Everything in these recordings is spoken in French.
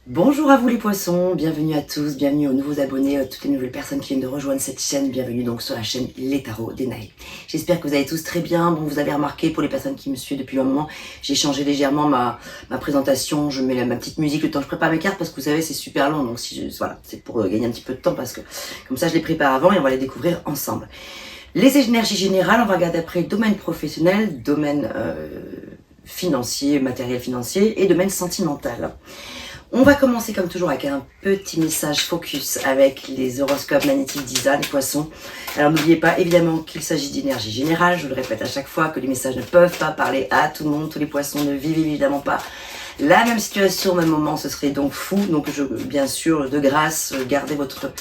Bonjour à vous les poissons, bienvenue à tous, bienvenue aux nouveaux abonnés, toutes les nouvelles personnes qui viennent de rejoindre cette chaîne, bienvenue donc sur la chaîne Les Tarots d'Enaë. J'espère que vous allez tous très bien. Bon, vous avez remarqué, pour les personnes qui me suivent depuis un moment, j'ai changé légèrement ma présentation, je mets ma petite musique le temps que je prépare mes cartes parce que vous savez c'est super long, donc voilà, c'est pour gagner un petit peu de temps parce que comme ça je les prépare avant et on va les découvrir ensemble. Les énergies générales, on va regarder après domaine professionnel, domaine financier, matériel financier et domaine sentimental. On va commencer comme toujours avec un petit message focus avec les horoscopes magnétiques d'Isa, les poissons. Alors n'oubliez pas évidemment qu'il s'agit d'énergie générale, je vous le répète à chaque fois que les messages ne peuvent pas parler à tout le monde, tous les poissons ne vivent évidemment pas la même situation au même moment, ce serait donc fou. Donc bien sûr, de grâce, gardez votre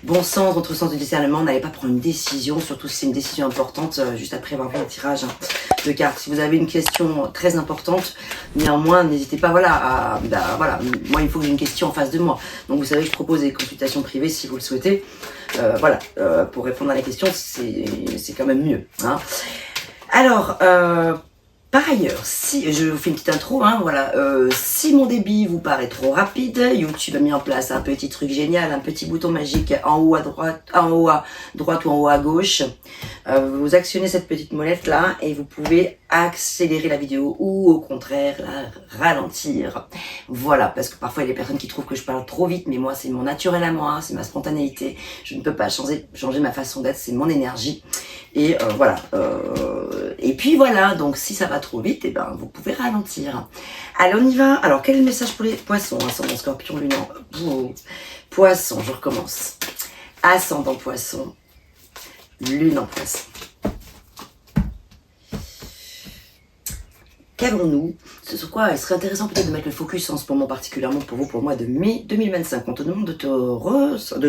bon sens, votre sens de discernement, n'allez pas prendre une décision, surtout si c'est une décision importante, juste après avoir vu le tirage de cartes. Si vous avez une question très importante, néanmoins, n'hésitez pas, voilà, moi il faut que j'ai une question en face de moi. Donc vous savez que je propose des consultations privées si vous le souhaitez. Pour répondre à la question, c'est quand même mieux. Hein. Alors, par ailleurs, si je vous fais une petite intro, si mon débit vous paraît trop rapide, YouTube a mis en place un petit truc génial, un petit bouton magique en haut à droite, ou en haut à gauche. Vous actionnez cette petite molette là et vous pouvez accélérer la vidéo ou au contraire la ralentir. Voilà, parce que parfois il y a des personnes qui trouvent que je parle trop vite, mais moi c'est mon naturel à moi, c'est ma spontanéité. Je ne peux pas changer ma façon d'être, c'est mon énergie. Et et puis voilà, donc si ça va trop vite, vous pouvez ralentir. Allez, on y va. Alors, quel est le message pour les poissons? Ascendant Scorpion, lunan. Poisson, je recommence. Ascendant Poisson, lune en Poisson. Qu'avons-nous? Ce sur quoi il serait intéressant peut-être de mettre le focus en ce moment, particulièrement pour vous, pour le mois de mai 2025. On te demande de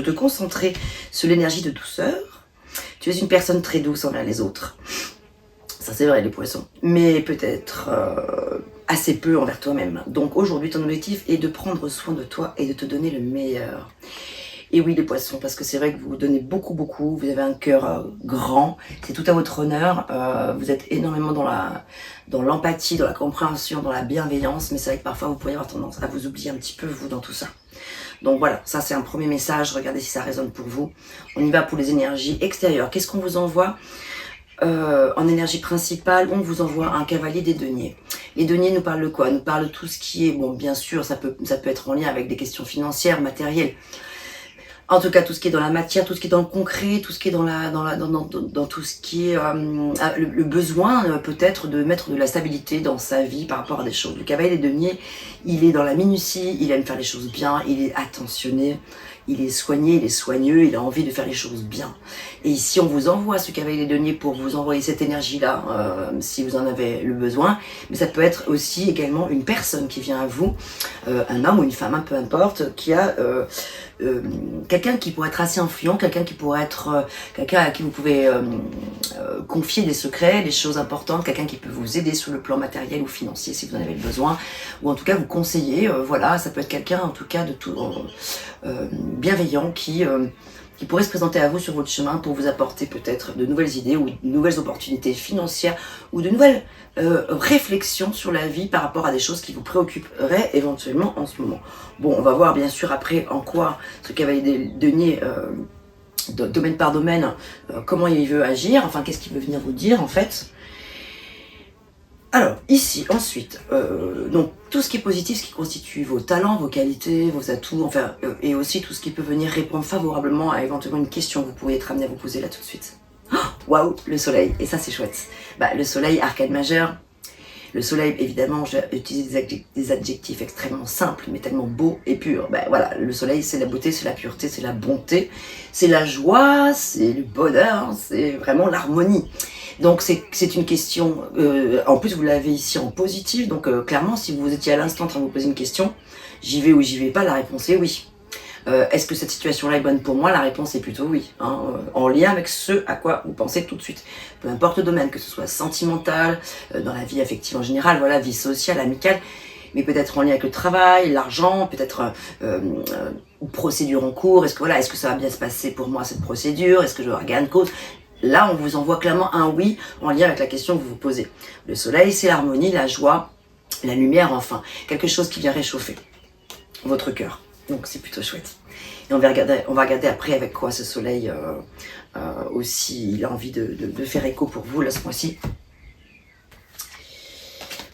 te concentrer sur l'énergie de douceur. Tu es une personne très douce envers les autres. Ça c'est vrai les poissons. Mais peut-être assez peu envers toi-même. Donc aujourd'hui ton objectif est de prendre soin de toi et de te donner le meilleur. Et oui les poissons, parce que c'est vrai que vous donnez beaucoup, vous avez un cœur grand, c'est tout à votre honneur, vous êtes énormément dans l'empathie, dans la compréhension, dans la bienveillance, mais c'est vrai que parfois vous pourriez avoir tendance à vous oublier un petit peu vous dans tout ça. Donc voilà, ça c'est un premier message, regardez si ça résonne pour vous. On y va pour les énergies extérieures. Qu'est-ce qu'on vous envoie en énergie principale? On vous envoie un cavalier des deniers. Les deniers nous parlent de quoi? Nous parlent de tout ce qui est, bon bien sûr, ça peut être en lien avec des questions financières, matérielles. En tout cas, tout ce qui est dans la matière, tout ce qui est dans le concret, tout ce qui est dans tout ce qui est le besoin peut-être de mettre de la stabilité dans sa vie par rapport à des choses. Le cavalier des deniers, il est dans la minutie, il aime faire les choses bien, il est attentionné, il est soigné, il est soigneux, il a envie de faire les choses bien. Et ici, on vous envoie ce cavalier des deniers pour vous envoyer cette énergie-là, si vous en avez le besoin. Mais ça peut être aussi également une personne qui vient à vous, un homme ou une femme, peu importe, qui a quelqu'un qui pourrait être assez influent, quelqu'un qui pourrait être quelqu'un à qui vous pouvez confier des secrets, des choses importantes, quelqu'un qui peut vous aider sur le plan matériel ou financier si vous en avez le besoin, ou en tout cas vous conseiller, voilà, ça peut être quelqu'un en tout cas de tout bienveillant qui pourrait se présenter à vous sur votre chemin pour vous apporter peut-être de nouvelles idées ou de nouvelles opportunités financières ou de nouvelles réflexions sur la vie par rapport à des choses qui vous préoccuperaient éventuellement en ce moment. Bon, on va voir bien sûr après en quoi ce cavalier des deniers, domaine par domaine, comment il veut agir, enfin qu'est-ce qu'il veut venir vous dire en fait. Alors, ici, ensuite, donc tout ce qui est positif, ce qui constitue vos talents, vos qualités, vos atouts, enfin, et aussi tout ce qui peut venir répondre favorablement à éventuellement une question que vous pourriez être amené à vous poser là tout de suite. Waouh, le soleil, et ça c'est chouette. Le soleil, arcane majeur. Le soleil, évidemment, j'ai utilisé des adjectifs extrêmement simples, mais tellement beaux et purs. Voilà, le soleil, c'est la beauté, c'est la pureté, c'est la bonté, c'est la joie, c'est le bonheur, c'est vraiment l'harmonie. Donc c'est une question, en plus vous l'avez ici en positif, donc clairement si vous étiez à l'instant en train de vous poser une question, j'y vais ou j'y vais pas, la réponse est oui. Est-ce que cette situation-là est bonne pour moi? La réponse est plutôt oui, en lien avec ce à quoi vous pensez tout de suite. Peu importe le domaine, que ce soit sentimental, dans la vie affective en général, voilà, vie sociale, amicale, mais peut-être en lien avec le travail, l'argent, peut-être une procédure en cours, est-ce que ça va bien se passer pour moi cette procédure, est-ce que je vais avoir gain de cause? Là, on vous envoie clairement un oui en lien avec la question que vous vous posez. Le soleil, c'est l'harmonie, la joie, la lumière, enfin, quelque chose qui vient réchauffer. votre cœur. Donc c'est plutôt chouette. Et on va regarder après avec quoi ce soleil aussi, il a envie de faire écho pour vous là ce mois-ci.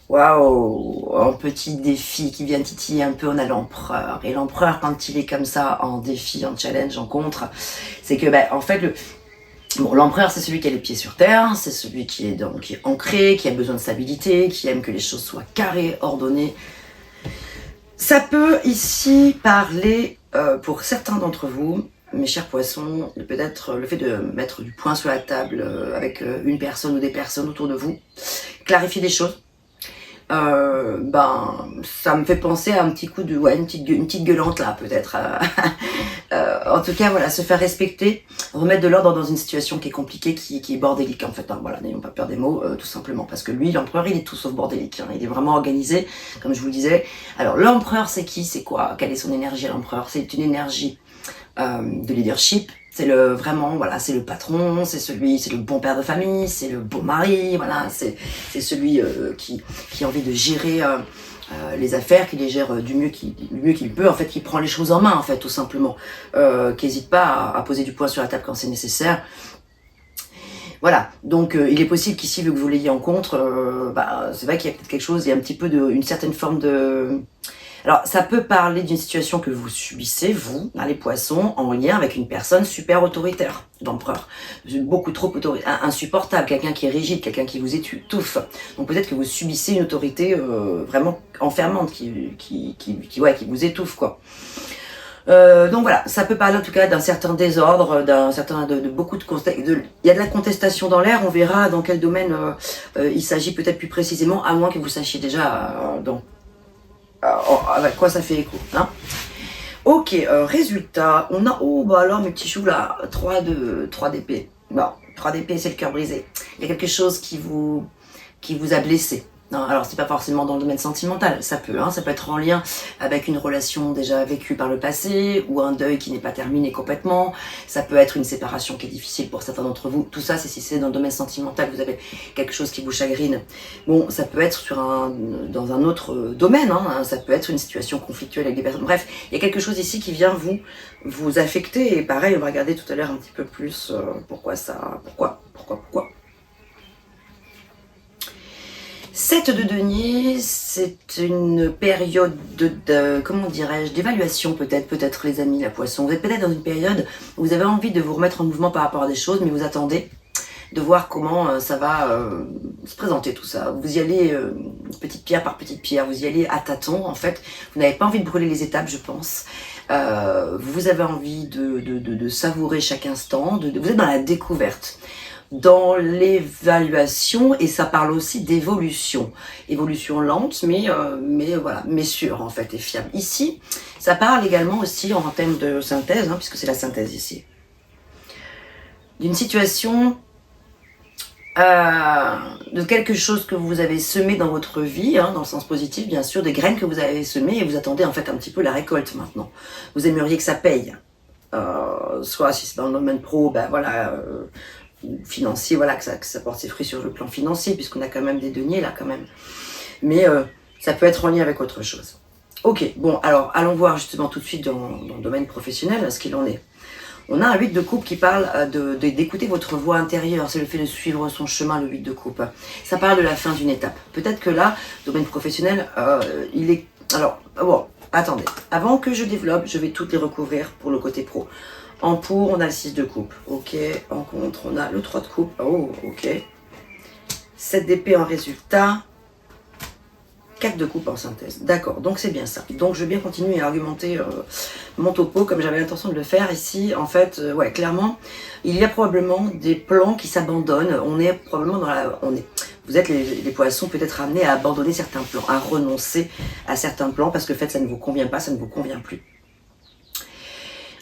Waouh, un petit défi qui vient titiller un peu, on a l'empereur. Et l'empereur, quand il est comme ça, en défi, en challenge, en contre, c'est que, en fait, l'empereur, c'est celui qui a les pieds sur terre, c'est celui qui est ancré, qui a besoin de stabilité, qui aime que les choses soient carrées, ordonnées. Ça peut ici parler, pour certains d'entre vous, mes chers poissons, peut-être le fait de mettre du poing sur la table avec une personne ou des personnes autour de vous, clarifier des choses. Ça me fait penser à un petit coup de, une petite gueulante là peut-être. En tout cas, voilà, se faire respecter, remettre de l'ordre dans une situation qui est compliquée, qui est bordélique en fait. Hein, voilà, n'ayons pas peur des mots, tout simplement, parce que lui, l'empereur, il est tout sauf bordélique. Hein, il est vraiment organisé, comme je vous le disais. Alors, l'empereur, c'est qui? C'est quoi? Quelle est son énergie à l'empereur? C'est une énergie de leadership. C'est vraiment, voilà, c'est le patron, c'est le bon père de famille, c'est le beau mari, voilà, c'est celui qui a envie de gérer les affaires, qui les gère du mieux qu'il peut, en fait, qui prend les choses en main, en fait, tout simplement, qui n'hésite pas à poser du poing sur la table quand c'est nécessaire. Voilà, donc il est possible qu'ici, vu que vous l'ayez en contre, c'est vrai qu'il y a peut-être quelque chose, il y a un petit peu une certaine forme de... Alors, ça peut parler d'une situation que vous subissez, vous, les poissons, en lien avec une personne super autoritaire, l'empereur. Beaucoup trop insupportable, quelqu'un qui est rigide, quelqu'un qui vous étouffe. Donc peut-être que vous subissez une autorité vraiment enfermante, qui vous étouffe, quoi. Donc voilà, ça peut parler en tout cas d'un certain désordre, beaucoup de il y a de la contestation dans l'air, on verra dans quel domaine il s'agit peut-être plus précisément, à moins que vous sachiez déjà avec quoi ça fait écho, hein. Ok, résultat, on a, alors mes petits choux là, 3 d'épée. Bon, 3 d'épée, c'est le cœur brisé. Il y a quelque chose qui vous a blessé. Non, alors c'est pas forcément dans le domaine sentimental, ça peut être en lien avec une relation déjà vécue par le passé, ou un deuil qui n'est pas terminé complètement, ça peut être une séparation qui est difficile pour certains d'entre vous, tout ça c'est si c'est dans le domaine sentimental, vous avez quelque chose qui vous chagrine. Bon, ça peut être dans un autre domaine, ça peut être une situation conflictuelle avec des personnes, bref, il y a quelque chose ici qui vient vous affecter, et pareil, on va regarder tout à l'heure un petit peu plus pourquoi. 7 de denier, c'est une période comment dirais-je, d'évaluation peut-être les amis, la poisson. Vous êtes peut-être dans une période où vous avez envie de vous remettre en mouvement par rapport à des choses, mais vous attendez de voir comment ça va se présenter tout ça. Vous y allez petite pierre par petite pierre, vous y allez à tâtons en fait. Vous n'avez pas envie de brûler les étapes, je pense. Vous avez envie de savourer chaque instant, vous êtes dans la découverte, dans l'évaluation, et ça parle aussi d'évolution. Évolution lente, mais voilà, mais sûre en fait, et fiable. Ici, ça parle également aussi en termes de synthèse, puisque c'est la synthèse ici, d'une situation, de quelque chose que vous avez semé dans votre vie, dans le sens positif bien sûr, des graines que vous avez semées, et vous attendez en fait un petit peu la récolte maintenant. Vous aimeriez que ça paye, soit si c'est dans le domaine pro, financier, voilà, que ça porte ses fruits sur le plan financier, puisqu'on a quand même des deniers là quand même. Mais ça peut être en lien avec autre chose. Ok, bon, alors allons voir justement tout de suite dans le domaine professionnel ce qu'il en est. On a un 8 de coupe qui parle d'écouter votre voix intérieure, c'est le fait de suivre son chemin, le 8 de coupe. Ça parle de la fin d'une étape. Peut-être que là, domaine professionnel, il est... Alors, bon, attendez, avant que je développe, je vais toutes les recouvrir pour le côté pro. En pour, on a le 6 de coupe, ok. En contre, on a le 3 de coupe, oh, ok. 7 d'épée en résultat. 4 de coupe en synthèse, d'accord, donc c'est bien ça. Donc je vais bien continuer à argumenter mon topo comme j'avais l'intention de le faire ici. En fait, ouais, clairement, il y a probablement des plans qui s'abandonnent. On est probablement vous êtes les poissons peut-être amenés à abandonner certains plans, à renoncer à certains plans parce que en fait, ça ne vous convient pas, ça ne vous convient plus.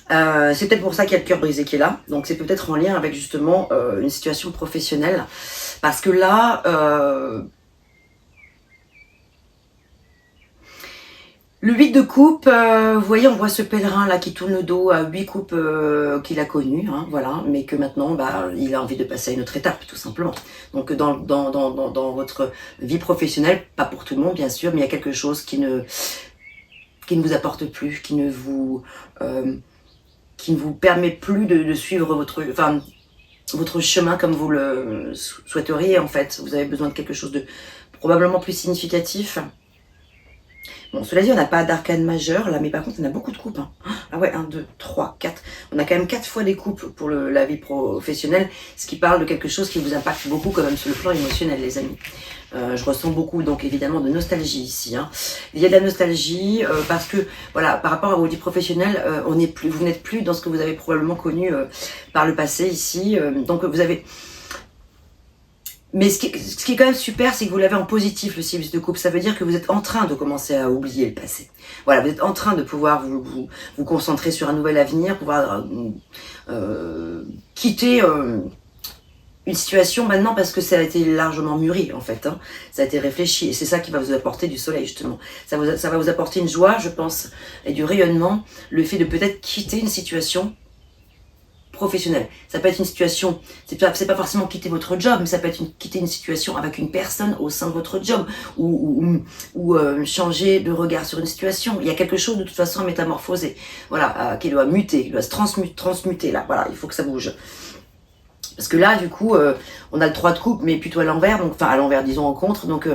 C'est peut-être pour ça qu'il y a le cœur brisé qui est là. Donc c'est peut-être en lien avec justement une situation professionnelle. Parce que là, le 8 de coupe, vous voyez, on voit ce pèlerin là qui tourne le dos à 8 coupes qu'il a connu, voilà, mais que maintenant, il a envie de passer à une autre étape, tout simplement. Donc dans votre vie professionnelle, pas pour tout le monde bien sûr, mais il y a quelque chose qui ne qui ne vous apporte plus, qui ne vous permet plus de suivre votre chemin comme vous le souhaiteriez en fait. Vous avez besoin de quelque chose de probablement plus significatif. Bon, cela dit, on n'a pas d'arcane majeur là, mais par contre, on a beaucoup de coupes. Hein. Ah ouais, 1, 2, 3, 4. On a quand même 4 fois des coupes pour la vie professionnelle, ce qui parle de quelque chose qui vous impacte beaucoup quand même sur le plan émotionnel, les amis. Je ressens beaucoup, donc évidemment, de nostalgie ici. Hein. Il y a de la nostalgie parce que, voilà, par rapport à vos vies professionnelles, vous n'êtes plus dans ce que vous avez probablement connu par le passé ici. Donc vous avez... Mais ce qui est quand même super, c'est que vous l'avez en positif, le 6 de coupe. Ça veut dire que vous êtes en train de commencer à oublier le passé. Voilà, vous êtes en train de pouvoir vous concentrer sur un nouvel avenir, pouvoir quitter une situation maintenant parce que ça a été largement mûri en fait. Hein. Ça a été réfléchi et c'est ça qui va vous apporter du soleil justement. Ça va vous apporter une joie, je pense, et du rayonnement. Le fait de peut-être quitter une situation professionnel. Ça peut être une situation, c'est pas forcément quitter votre job, mais ça peut être quitter une situation avec une personne au sein de votre job ou changer de regard sur une situation. Il y a quelque chose de toute façon à métamorphoser, voilà, qui doit muter, qui doit se transmuter là. Voilà, il faut que ça bouge. Parce que là, du coup, on a le 3 de coupe, mais plutôt à l'envers, donc enfin à l'envers, disons en contre, donc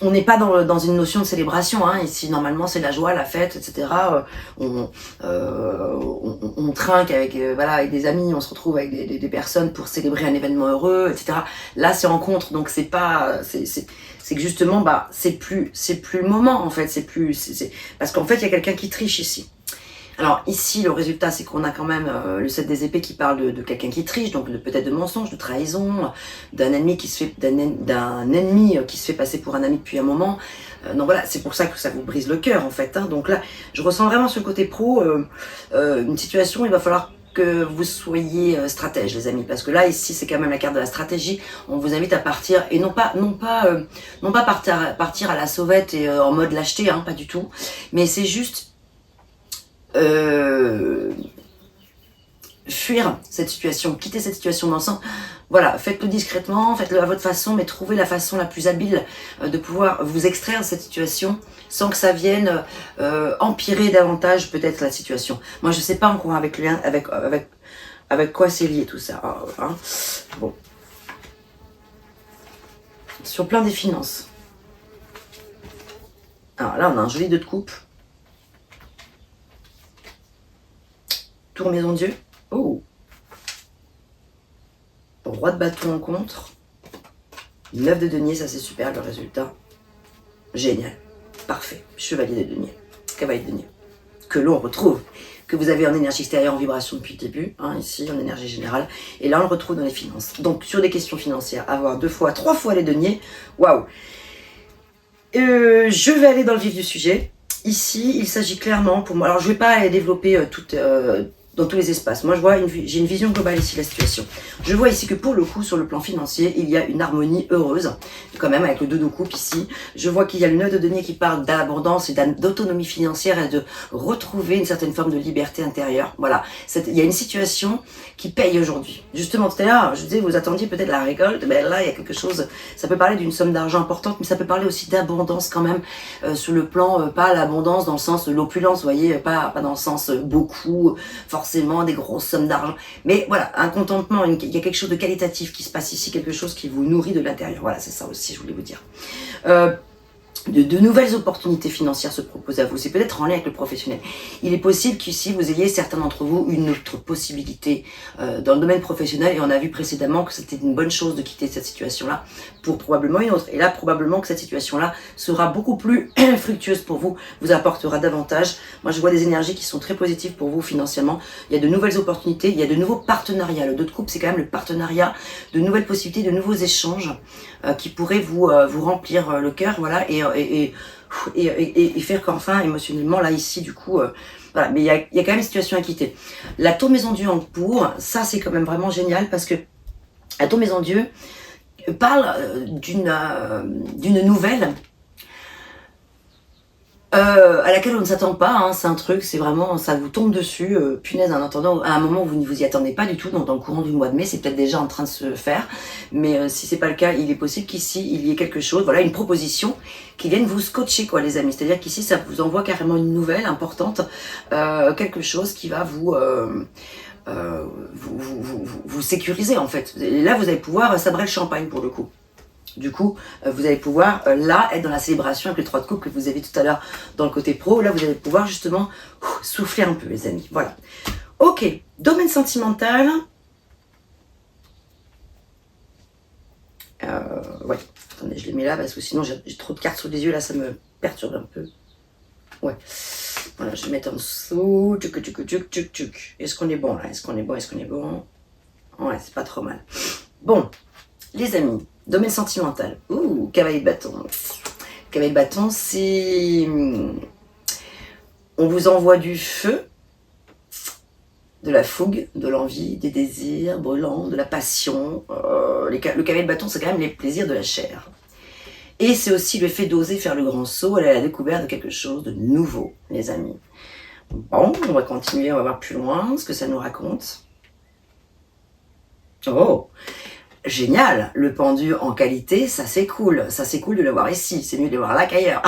on n'est pas dans une notion de célébration, hein. Ici normalement c'est la joie, la fête, etc. On trinque avec, voilà, avec des amis, on se retrouve avec des personnes pour célébrer un événement heureux, etc. Là c'est rencontre, donc c'est pas, c'est que justement bah c'est plus le moment en fait, parce qu'en fait il y a quelqu'un qui triche ici. Alors ici, le résultat, c'est qu'on a quand même le 7 des épées qui parle de quelqu'un qui triche, donc peut-être de mensonge, de trahison, d'un ennemi qui se fait passer pour un ami depuis un moment. Donc voilà, c'est pour ça que ça vous brise le cœur en fait. Hein. Donc là, je ressens vraiment ce côté pro, une situation, il va falloir que vous soyez stratège, les amis, parce que là ici c'est quand même la carte de la stratégie. On vous invite à partir et non pas partir à la sauvette et en mode lâcheté, hein, pas du tout, mais c'est juste fuir cette situation, quitter cette situation dans le sens, voilà, faites-le discrètement, faites-le à votre façon, mais trouvez la façon la plus habile de pouvoir vous extraire de cette situation sans que ça vienne empirer davantage peut-être la situation. Moi je sais pas encore avec quoi c'est lié tout ça. Hein. Bon. Sur le plan des finances. Alors là on a un joli 2 de coupe. Tour maison Dieu. Oh. Roi de bâton en contre. 9 de denier, ça c'est super le résultat. Génial. Parfait. Chevalier de denier. Cavalier de denier. Que l'on retrouve. Que vous avez en énergie extérieure, en vibration depuis le début. Hein, ici, en énergie générale. Et là, on le retrouve dans les finances. Donc, sur des questions financières, avoir 2 fois, 3 fois les deniers. Waouh. Je vais aller dans le vif du sujet. Ici, il s'agit clairement pour moi. Alors, je ne vais pas développer dans tous les espaces. Moi, j'ai une vision globale ici de la situation. Je vois ici que pour le coup, sur le plan financier, il y a une harmonie heureuse, quand même, avec le 2 de coupe ici. Je vois qu'il y a le 9 de denier qui parle d'abondance et d'autonomie financière et de retrouver une certaine forme de liberté intérieure. Voilà. Il y a une situation qui paye aujourd'hui. Justement, tout à l'heure, je disais, vous attendiez peut-être la récolte, mais là, il y a quelque chose, ça peut parler d'une somme d'argent importante, mais ça peut parler aussi d'abondance quand même, sur le plan, pas l'abondance dans le sens de l'opulence, vous voyez, pas dans le sens beaucoup, forcément des grosses sommes d'argent, mais voilà, un contentement, il y a quelque chose de qualitatif qui se passe ici, quelque chose qui vous nourrit de l'intérieur. Voilà, c'est ça aussi, je voulais vous dire. De nouvelles opportunités financières se proposent à vous. C'est peut-être en lien avec le professionnel. Il est possible qu'ici, vous ayez, certains d'entre vous, une autre possibilité dans le domaine professionnel. Et on a vu précédemment que c'était une bonne chose de quitter cette situation-là pour probablement une autre. Et là, probablement que cette situation-là sera beaucoup plus fructueuse pour vous, vous apportera davantage. Moi, je vois des énergies qui sont très positives pour vous financièrement. Il y a de nouvelles opportunités, il y a de nouveaux partenariats. Le 2 de coupe, c'est quand même le partenariat, de nouvelles possibilités, de nouveaux échanges qui pourraient vous remplir le cœur, voilà, et faire qu'enfin, émotionnellement, là, ici, du coup, voilà. Mais il y a quand même une situation à quitter. La tour maison Dieu en pour, ça, c'est quand même vraiment génial parce que la tour maison Dieu parle d'une nouvelle à laquelle on ne s'attend pas, hein, c'est un truc, c'est vraiment, ça vous tombe dessus, punaise, en attendant, à un moment où vous ne vous y attendez pas du tout, donc dans le courant du mois de mai, c'est peut-être déjà en train de se faire, mais si c'est pas le cas, il est possible qu'ici, il y ait quelque chose, voilà, une proposition qui vienne vous scotcher, quoi, les amis, c'est-à-dire qu'ici, ça vous envoie carrément une nouvelle importante, quelque chose qui va vous sécuriser, en fait. Et là, vous allez pouvoir sabrer le champagne, pour le coup. Du coup, vous allez pouvoir, là, être dans la célébration avec les 3 de coupe que vous avez tout à l'heure dans le côté pro. Là, vous allez pouvoir, justement, souffler un peu, les amis. Voilà. Ok. Domaine sentimental. Ouais. Attendez, je les mets là parce que sinon, j'ai trop de cartes sous les yeux. Là, ça me perturbe un peu. Ouais. Voilà, je vais mettre en dessous. Tchuc. Est-ce qu'on est bon, là? Est-ce qu'on est bon? Est-ce qu'on est bon? Ouais, c'est pas trop mal. Bon, les amis. Domaine sentimental. Ouh, cavalier de bâton. Cavalier de bâton, c'est... On vous envoie du feu, de la fougue, de l'envie, des désirs brûlants, de la passion. Le cavalier de bâton, c'est quand même les plaisirs de la chair. Et c'est aussi le fait d'oser faire le grand saut, aller à la découverte de quelque chose de nouveau, les amis. Bon, on va continuer, on va voir plus loin ce que ça nous raconte. Oh, génial, le pendu en qualité, ça c'est cool de le voir ici, c'est mieux de le voir là qu'ailleurs.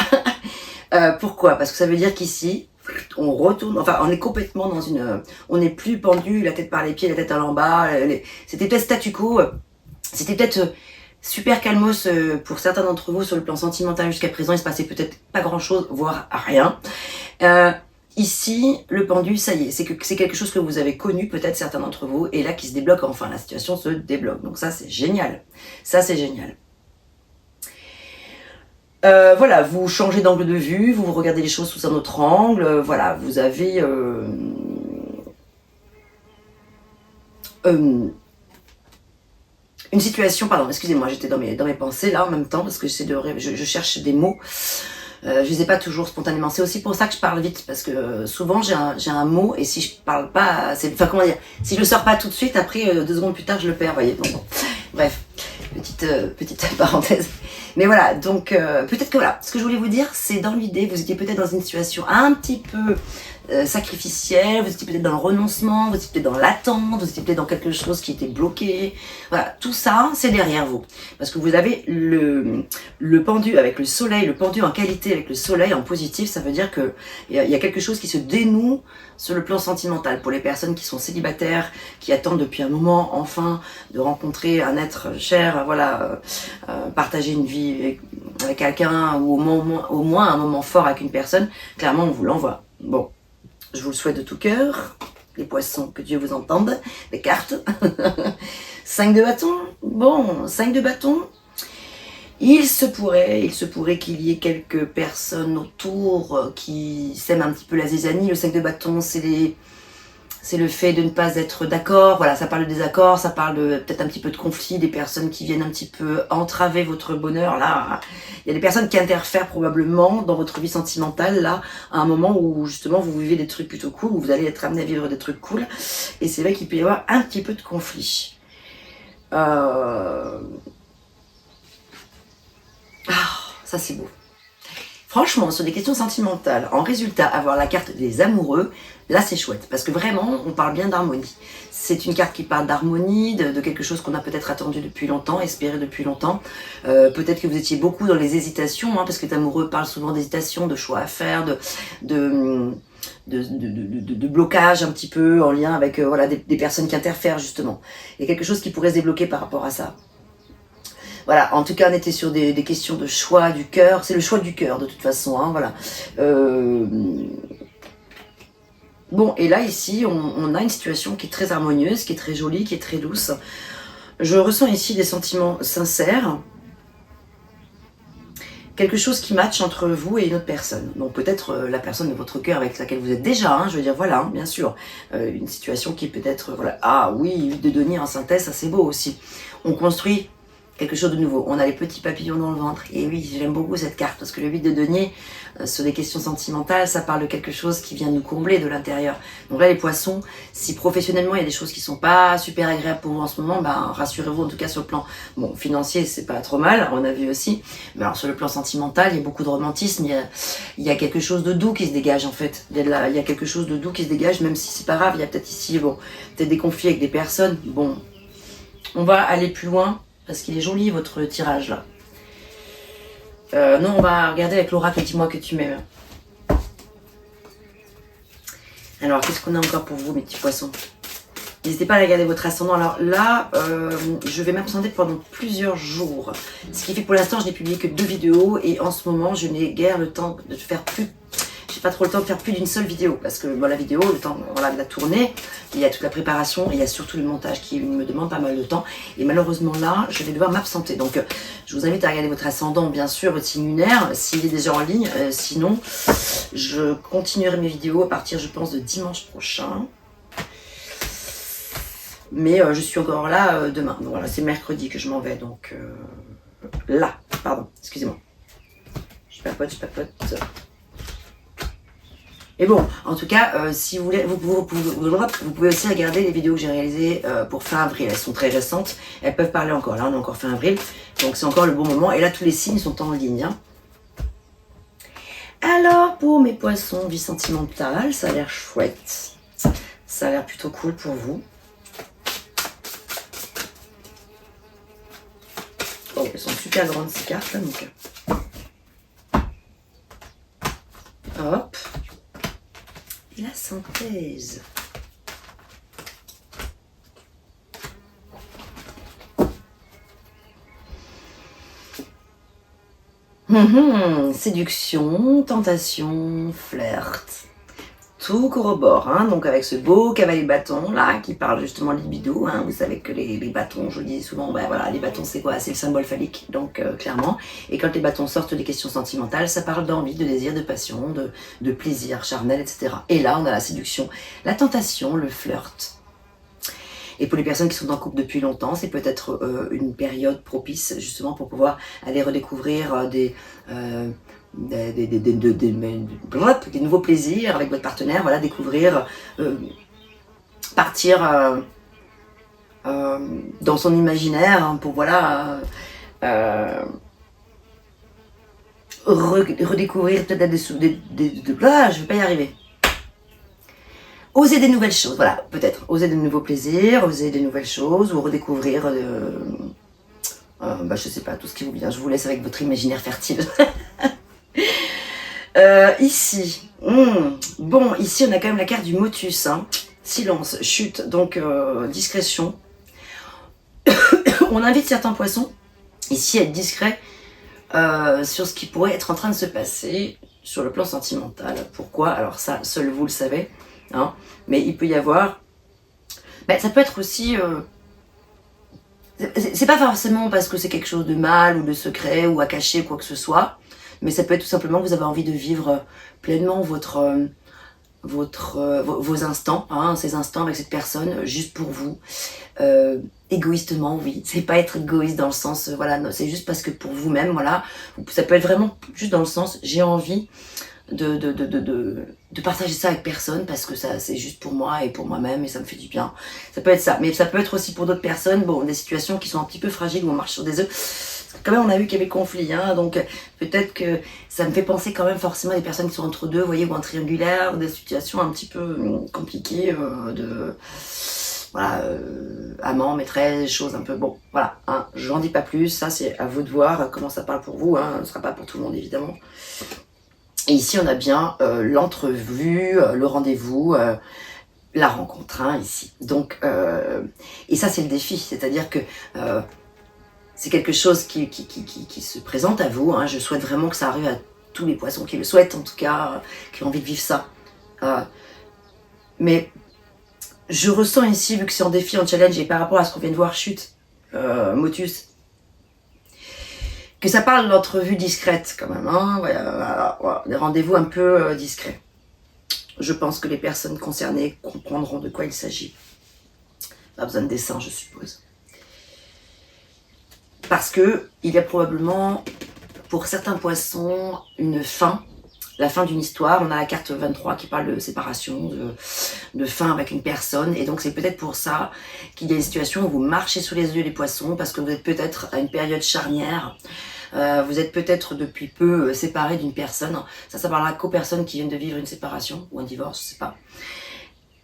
Pourquoi? Parce que ça veut dire qu'ici, on retourne, enfin on est complètement dans une... on n'est plus pendu, la tête par les pieds, la tête en bas, c'était peut-être statu quo, c'était peut-être super calmos pour certains d'entre vous sur le plan sentimental jusqu'à présent, il se passait peut-être pas grand-chose, voire rien. Ici, le pendu, ça y est, c'est quelque chose que vous avez connu, peut-être certains d'entre vous, et là qui se débloque enfin, la situation se débloque. Donc ça, c'est génial. Ça, c'est génial. Voilà, vous changez d'angle de vue, vous regardez les choses sous un autre angle, voilà, vous avez... une situation, pardon, excusez-moi, j'étais dans mes pensées là en même temps, parce que je cherche des mots. Je les ai pas toujours spontanément. C'est aussi pour ça que je parle vite, parce que souvent j'ai un mot et si je parle pas, enfin comment dire, si je le sors pas tout de suite, après 2 secondes plus tard je le perds, voyez. Donc bon. Bref, petite parenthèse. Mais voilà, donc peut-être que voilà, ce que je voulais vous dire, c'est dans l'idée, vous étiez peut-être dans une situation un petit peu sacrificielle, vous étiez peut-être dans le renoncement, vous étiez peut-être dans l'attente, vous étiez peut-être dans quelque chose qui était bloqué. Voilà, tout ça, c'est derrière vous. Parce que vous avez le pendu avec le soleil, le pendu en qualité avec le soleil en positif, ça veut dire que il y a quelque chose qui se dénoue sur le plan sentimental. Pour les personnes qui sont célibataires, qui attendent depuis un moment, enfin, de rencontrer un être cher, voilà, partager une vie avec quelqu'un ou au moins un moment fort avec une personne, clairement on vous l'envoie. Bon. Je vous le souhaite de tout cœur. Les poissons, que Dieu vous entende. Les cartes. 5 de bâton. Bon, 5 de bâton. Il se pourrait qu'il y ait quelques personnes autour qui sèment un petit peu la zizanie. Le 5 de bâton, c'est le fait de ne pas être d'accord. Voilà, ça parle de désaccord, ça parle de peut-être un petit peu de conflit, des personnes qui viennent un petit peu entraver votre bonheur. Là, il y a des personnes qui interfèrent probablement dans votre vie sentimentale, là, à un moment où justement vous vivez des trucs plutôt cool, où vous allez être amené à vivre des trucs cool. Et c'est vrai qu'il peut y avoir un petit peu de conflit. Ah, ça c'est beau. Franchement, sur des questions sentimentales, en résultat, avoir la carte des amoureux, là c'est chouette, parce que vraiment, on parle bien d'harmonie. C'est une carte qui parle d'harmonie, de quelque chose qu'on a peut-être attendu depuis longtemps, espéré depuis longtemps. Peut-être que vous étiez beaucoup dans les hésitations, hein, parce que l'amoureux parle souvent d'hésitation, de choix à faire, de blocage un petit peu en lien avec voilà, des personnes qui interfèrent justement. Il y a quelque chose qui pourrait se débloquer par rapport à ça. Voilà, en tout cas, on était sur des questions de choix du cœur. C'est le choix du cœur, de toute façon, hein, voilà. Bon, et là, ici, on a une situation qui est très harmonieuse, qui est très jolie, qui est très douce. Je ressens ici des sentiments sincères. Quelque chose qui matche entre vous et une autre personne. Donc peut-être la personne de votre cœur avec laquelle vous êtes déjà, hein, je veux dire, voilà, hein, bien sûr. Une situation qui peut être, voilà, ah oui, de devenir en synthèse, ça c'est beau aussi. On construit quelque chose de nouveau. On a les petits papillons dans le ventre. Et oui, j'aime beaucoup cette carte parce que le 8 de denier, sur les questions sentimentales, ça parle de quelque chose qui vient nous combler de l'intérieur. Donc là, les poissons, si professionnellement, il y a des choses qui sont pas super agréables pour vous en ce moment, ben, rassurez-vous, en tout cas sur le plan financier, c'est pas trop mal, on a vu aussi. Mais alors sur le plan sentimental, il y a beaucoup de romantisme, il y a quelque chose de doux qui se dégage en fait. Il y a quelque chose de doux qui se dégage, même si c'est pas grave, il y a peut-être ici, peut-être des conflits avec des personnes. Bon, on va aller plus loin. Parce qu'il est joli votre tirage là. Non, on va regarder avec l'oracle, dis-moi que tu m'aimes. Alors, qu'est-ce qu'on a encore pour vous, mes petits poissons? N'hésitez pas à regarder votre ascendant. Alors là, je vais m'absenter pendant plusieurs jours. Ce qui fait que pour l'instant, je n'ai publié que 2 vidéos. Et en ce moment, je n'ai guère le temps de faire plus... J'ai pas trop le temps de faire plus d'une seule vidéo. Parce que la vidéo, le temps de la tourner, il y a toute la préparation, il y a surtout le montage qui me demande pas mal de temps. Et malheureusement là, je vais devoir m'absenter. Donc je vous invite à regarder votre ascendant, bien sûr, votre signe lunaire, s'il est déjà en ligne. Sinon, je continuerai mes vidéos à partir, je pense, de dimanche prochain. Mais je suis encore là demain. Donc, voilà, c'est mercredi que je m'en vais. Donc là, pardon, excusez-moi. Je papote. Et bon, en tout cas, si vous voulez, vous pouvez aussi regarder les vidéos que j'ai réalisées pour fin avril. Elles sont très récentes, elles peuvent parler encore. Là, on est encore fin avril, donc c'est encore le bon moment. Et là, tous les signes sont en ligne. Hein. Alors, pour mes poissons, vie sentimentale, ça a l'air chouette. Ça a l'air plutôt cool pour vous. Oh, elles sont super grandes ces cartes là, donc. Hop. Et la synthèse. Séduction, tentation, flirt. Tout corrobore, hein, donc avec ce beau cavalier bâton là qui parle justement libido, hein, vous savez que les bâtons, je dis souvent, ben voilà, les bâtons c'est quoi? C'est le symbole phallique, donc clairement. Et quand les bâtons sortent des questions sentimentales, ça parle d'envie, de désir, de passion, de plaisir charnel, etc. Et là on a la séduction, la tentation, le flirt. Et pour les personnes qui sont en couple depuis longtemps, c'est peut-être une période propice justement pour pouvoir aller redécouvrir des nouveaux plaisirs avec votre partenaire, voilà, découvrir, partir dans son imaginaire hein, pour voilà redécouvrir peut-être je vais pas y arriver. Oser des nouvelles choses, voilà, peut-être. Oser de nouveaux plaisirs, oser des nouvelles choses ou redécouvrir, je sais pas, tout ce qui vous vient. Je vous laisse avec votre imaginaire fertile. Ici, bon, ici on a quand même la carte du motus, hein. Silence, chute, donc discrétion. On invite certains poissons ici à être discrets sur ce qui pourrait être en train de se passer sur le plan sentimental. Pourquoi? Alors ça, seul vous le savez, hein. Mais il peut y avoir... ça peut être aussi... c'est pas forcément parce que c'est quelque chose de mal ou de secret ou à cacher ou quoi que ce soit. Mais ça peut être tout simplement que vous avez envie de vivre pleinement vos instants, hein, ces instants avec cette personne, juste pour vous. Égoïstement, oui. C'est pas être égoïste dans le sens, voilà, c'est juste parce que pour vous-même, voilà. Ça peut être vraiment juste dans le sens, j'ai envie de partager ça avec personne parce que ça c'est juste pour moi et pour moi-même et ça me fait du bien. Ça peut être ça, mais ça peut être aussi pour d'autres personnes, bon, des situations qui sont un petit peu fragiles où on marche sur des œufs. Quand même, on a vu qu'il y avait conflit, hein, donc peut-être que ça me fait penser quand même forcément à des personnes qui sont entre deux, vous voyez, ou en triangulaire, ou des situations un petit peu compliquées amant, maîtresse, choses un peu, bon, voilà, hein, j'en dis pas plus, ça c'est à vous de voir comment ça parle pour vous, hein, ce sera pas pour tout le monde évidemment. Et ici on a bien l'entrevue, le rendez-vous, la rencontre, hein, ici. Donc, et ça c'est le défi, c'est-à-dire que c'est quelque chose qui se présente à vous, hein. Je souhaite vraiment que ça arrive à tous les poissons qui le souhaitent, en tout cas, qui ont envie de vivre ça. Mais je ressens ici, vu que c'est en défi, en challenge, et par rapport à ce qu'on vient de voir, chute, motus, que ça parle d'entrevue discrète quand même, hein. Voilà, des rendez-vous un peu discrets. Je pense que les personnes concernées comprendront de quoi il s'agit. Pas besoin de dessin, je suppose. Parce que il y a probablement, pour certains poissons, une fin. La fin d'une histoire. On a la carte 23 qui parle de séparation, de fin avec une personne. Et donc c'est peut-être pour ça qu'il y a des situations où vous marchez sous les yeux les poissons, parce que vous êtes peut-être à une période charnière. Vous êtes peut-être depuis peu séparé d'une personne. Ça parlera qu'aux personnes qui viennent de vivre une séparation ou un divorce, je sais pas.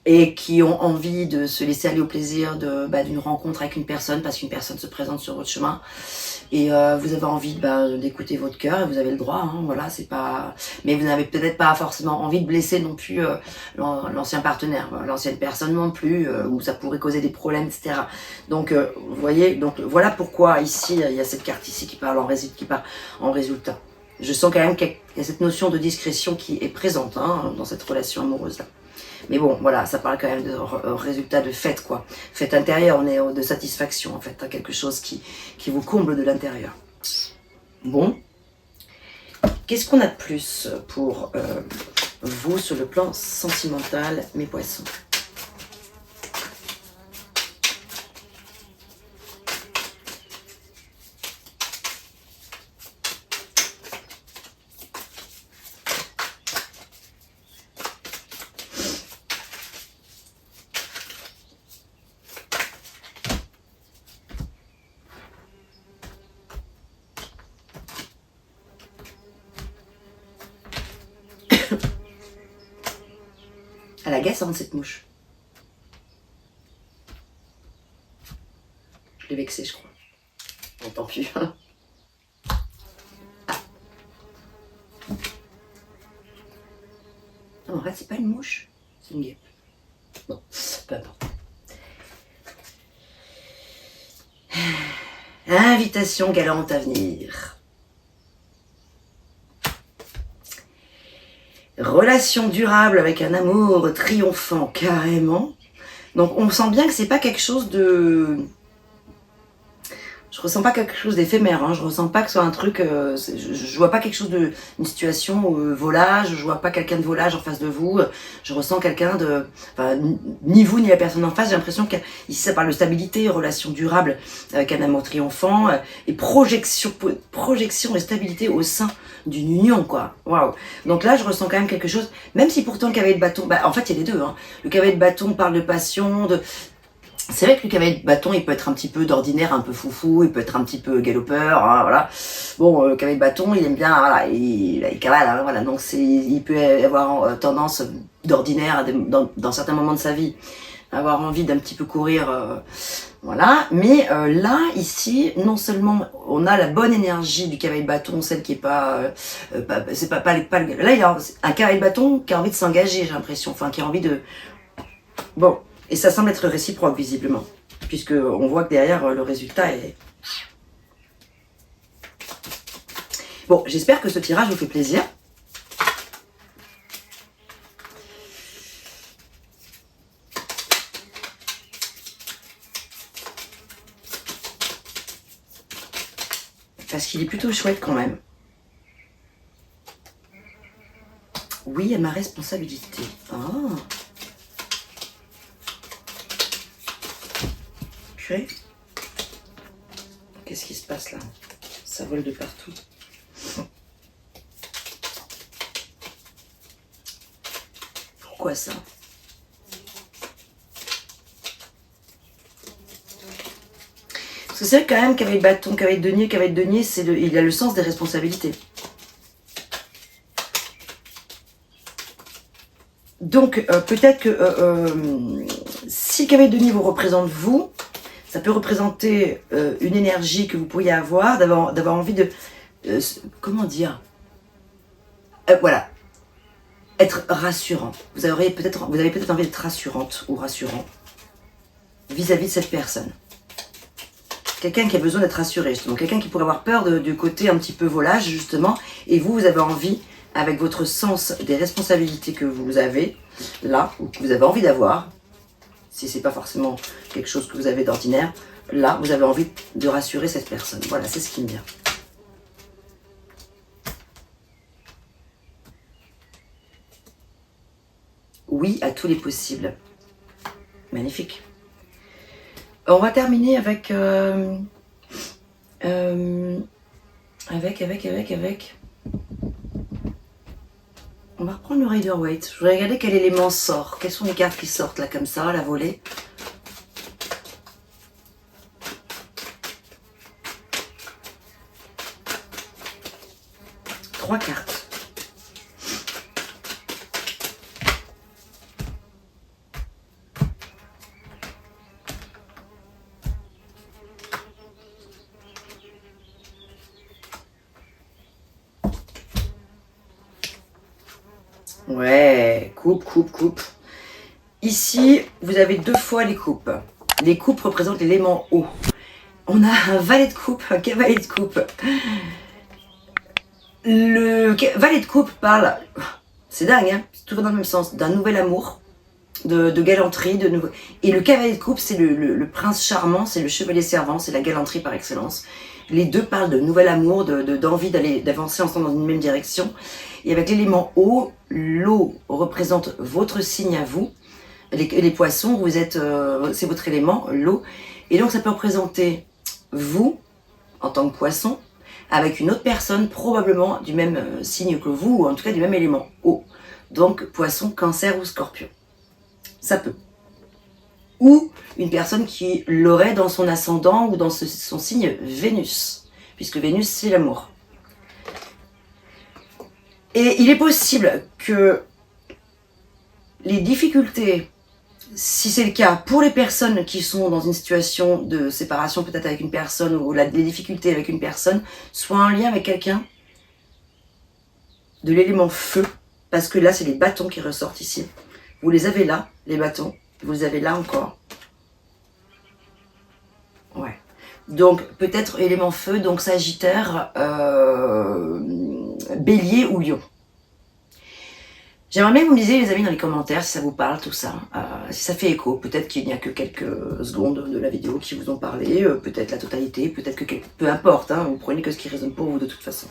Et qui ont envie de se laisser aller au plaisir d'une rencontre avec une personne, parce qu'une personne se présente sur votre chemin. Et vous avez envie d'écouter votre cœur, et vous avez le droit, hein, voilà, c'est pas. Mais vous n'avez peut-être pas forcément envie de blesser non plus l'ancien partenaire, l'ancienne personne non plus, où ça pourrait causer des problèmes, etc. Donc, vous voyez, donc voilà pourquoi ici il y a cette carte ici qui parle en résultat. Je sens quand même qu'il y a cette notion de discrétion qui est présente dans cette relation amoureuse là. Mais bon, voilà, ça parle quand même de résultat de fête, quoi. Fête intérieure, on est de satisfaction, en fait, quelque chose qui vous comble de l'intérieur. Bon. Qu'est-ce qu'on a de plus pour vous sur le plan sentimental, mes poissons ? Elle agace cette mouche. Je l'ai vexée, je crois. Bon, tant pis. Ah. Non, en fait, c'est pas une mouche, c'est une guêpe. Bon, peu importe. Invitation galante à venir. Relation durable avec un amour triomphant, carrément. Donc on sent bien que c'est pas quelque chose de... Je ressens pas quelque chose d'éphémère, hein. Je ressens pas que ce soit un truc... je vois pas quelque chose de... Une situation volage, je vois pas quelqu'un de volage en face de vous. Je ressens quelqu'un de... Enfin, ni vous ni la personne en face, j'ai l'impression qu'ici ça parle de stabilité, relation durable avec un amour triomphant, et projection et stabilité au sein d'une union, quoi. Waouh. Donc là, je ressens quand même quelque chose, même si pourtant le cavalier de bâton... en fait, il y a les deux, hein. Le cavalier de bâton parle de passion, de... C'est vrai que le cavalier de bâton, il peut être un petit peu d'ordinaire, un peu foufou, il peut être un petit peu galopeur, hein, voilà. Bon, le cavalier de bâton, il aime bien, voilà, il cavale, hein, voilà. Donc il peut avoir tendance d'ordinaire dans certains moments de sa vie, avoir envie d'un petit peu courir, voilà. Mais là, ici, non seulement on a la bonne énergie du cavalier de bâton, celle qui est pas c'est pas là, il y a un cavalier de bâton qui a envie de s'engager, j'ai l'impression, enfin qui a envie de... Bon. Et ça semble être réciproque, visiblement, puisqu'on voit que derrière, le résultat est... Bon, j'espère que ce tirage vous fait plaisir. Parce qu'il est plutôt chouette quand même. Oui, à ma responsabilité. Ah. Qu'est-ce qui se passe là? Ça vole de partout. Pourquoi ça? Parce que c'est vrai quand même qu'avec bâton, qu'avec denier, il a le sens des responsabilités. Donc peut-être que si cavalier de denier vous représente vous, ça peut représenter une énergie que vous pourriez avoir, d'avoir envie de... comment dire, voilà, être rassurant. Vous avez peut-être envie d'être rassurante ou rassurant vis-à-vis de cette personne. Quelqu'un qui a besoin d'être rassuré, justement. Quelqu'un qui pourrait avoir peur du côté un petit peu volage, justement. Et vous avez envie, avec votre sens des responsabilités que vous avez, là, ou que vous avez envie d'avoir, si c'est pas forcément quelque chose que vous avez d'ordinaire, là, vous avez envie de rassurer cette personne. Voilà, c'est ce qui me vient. Oui, à tous les possibles. Magnifique. On va terminer avec Avec. On va reprendre le Rider-Waite. Je vais regarder quel élément sort. Quelles sont les cartes qui sortent là comme ça, à la volée. Trois cartes. Ouais, coupe. Ici, vous avez deux fois les coupes. Les coupes représentent l'élément eau. On a un valet de coupe, un cavalier de coupe. Le valet de coupe parle, c'est dingue, hein, c'est toujours dans le même sens, d'un nouvel amour, de galanterie, de nouveau. Et le cavalier de coupe, c'est le prince charmant, c'est le chevalier servant, c'est la galanterie par excellence. Les deux parlent de nouvel amour, d'envie d'avancer ensemble dans une même direction. Et avec l'élément eau, l'eau représente votre signe à vous. Les poissons, vous êtes, c'est votre élément, l'eau. Et donc ça peut représenter vous, en tant que poisson, avec une autre personne probablement du même signe que vous, ou en tout cas du même élément, eau. Donc poisson, cancer ou scorpion. Ça peut. Ou une personne qui l'aurait dans son ascendant ou dans son signe Vénus, puisque Vénus c'est l'amour. Et il est possible que les difficultés, si c'est le cas, pour les personnes qui sont dans une situation de séparation peut-être avec une personne, ou les difficultés avec une personne, soient en lien avec quelqu'un de l'élément feu, parce que là c'est les bâtons qui ressortent ici. Vous les avez là, les bâtons, vous les avez là encore. Ouais. Donc peut-être élément feu, donc Sagittaire, Bélier ou Lion. J'aimerais bien que vous me disiez les amis dans les commentaires si ça vous parle tout ça, si ça fait écho. Peut-être qu'il n'y a que quelques secondes de la vidéo qui vous ont parlé, peut-être la totalité, peut-être que peu importe, hein, vous prenez que ce qui résonne pour vous de toute façon.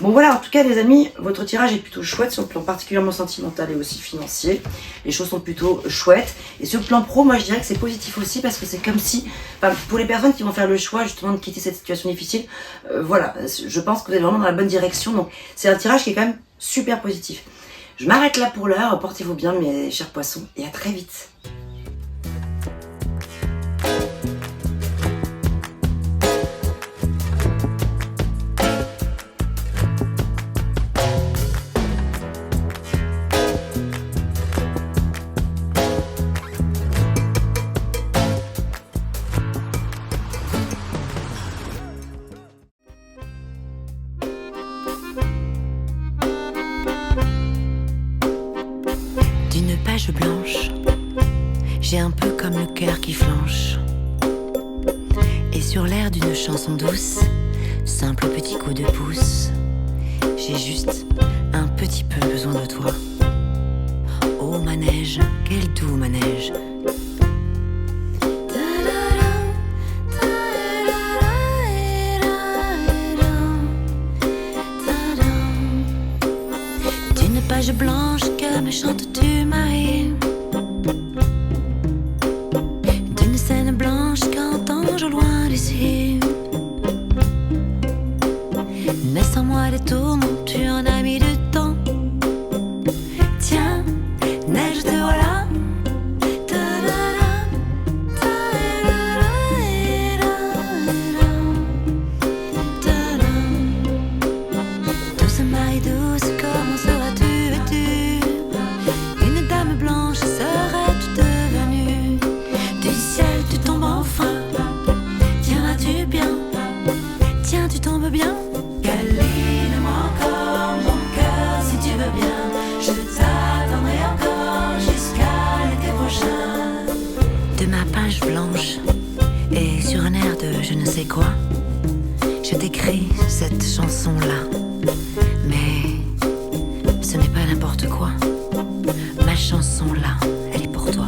Bon voilà, en tout cas les amis, votre tirage est plutôt chouette sur le plan particulièrement sentimental et aussi financier. Les choses sont plutôt chouettes. Et sur le plan pro, moi je dirais que c'est positif aussi parce que c'est comme si, enfin, pour les personnes qui vont faire le choix justement de quitter cette situation difficile, voilà, je pense que vous êtes vraiment dans la bonne direction. Donc c'est un tirage qui est quand même super positif. Je m'arrête là pour l'heure, portez-vous bien mes chers poissons et à très vite. D'une page blanche, j'ai un peu comme le cœur qui flanche. Et sur l'air d'une chanson douce, simple petit coup de pouce, j'ai juste un petit peu besoin de toi. Oh manège, quel doux manège. D'une page blanche que me chantes-tu, Marie? D'une scène blanche qu'entends-je au loin d'ici? Mais sans moi des tourments, tu en as mis du temps. Tiens, neige te voilà. Douce Marie douce, comment seras-tu vêtue? Une dame blanche serais-tu devenue? Du ciel tu tombes enfin. Tiens, vas-tu bien? Tiens, tu tombes bien? Câline-moi encore mon cœur si tu veux bien. Je t'attendrai encore jusqu'à l'été prochain. De ma page blanche et sur un air de je ne sais quoi, je t'écris cette chanson-là. Mais ce n'est pas n'importe quoi. Ma chanson-là, elle est pour toi.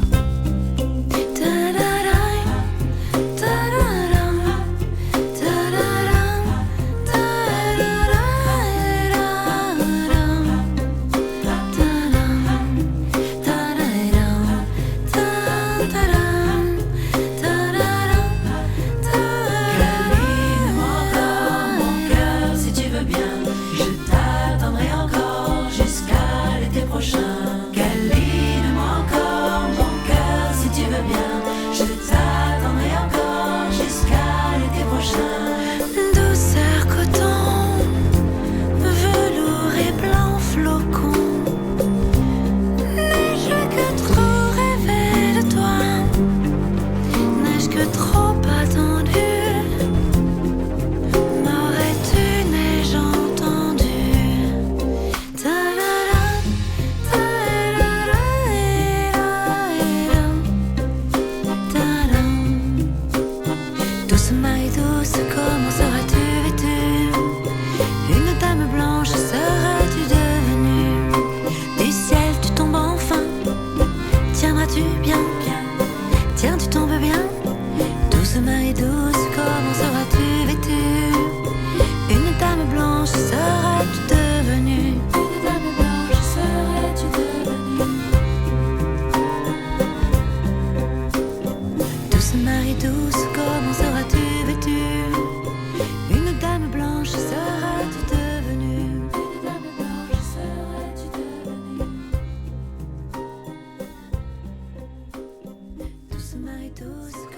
Câline-moi douce